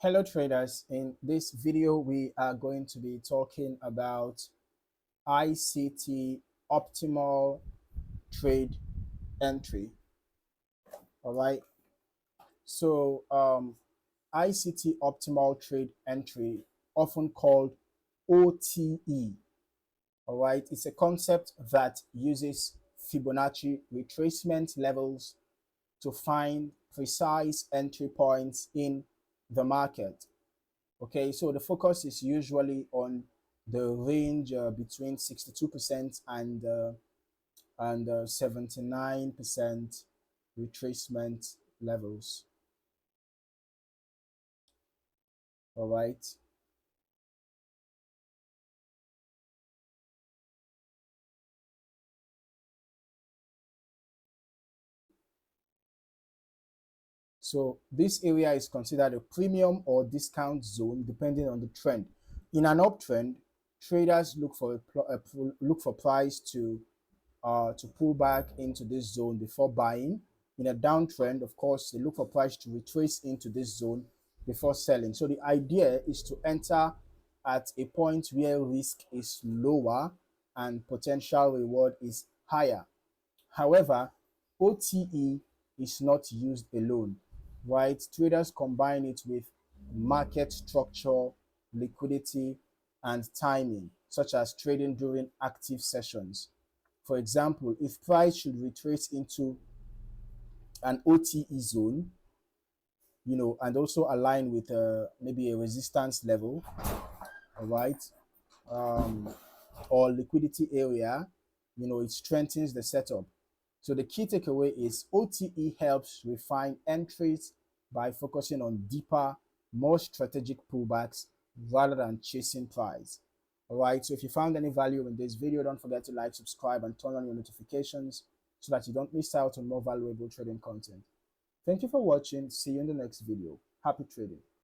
Hello traders, in this video we are going to be talking about ICT Optimal Trade Entry. All right, so ICT Optimal Trade Entry, often called OTE. All right, it's a concept that uses Fibonacci retracement levels to find precise entry points in the market. Okay, so the focus is usually on the range between 62% and 79% retracement levels. All right. So this area is considered a premium or discount zone depending on the trend. In an uptrend, traders look for price to pull back into this zone before buying. In a downtrend, of course, they look for price to retrace into this zone before selling. So the idea is to enter at a point where risk is lower and potential reward is higher. However, OTE is not used alone, right? Traders combine it with market structure, liquidity, and timing, such as trading during active sessions. For example, if price should retrace into an OTE zone, and also align with maybe a resistance level, all right, um, or liquidity area, it strengthens the setup. So the key takeaway is OTE helps refine entries by focusing on deeper, more strategic pullbacks rather than chasing price. All right, so if you found any value in this video, don't forget to like, subscribe, and turn on your notifications so that you don't miss out on more valuable trading content. Thank you for watching. See you in the next video. Happy trading.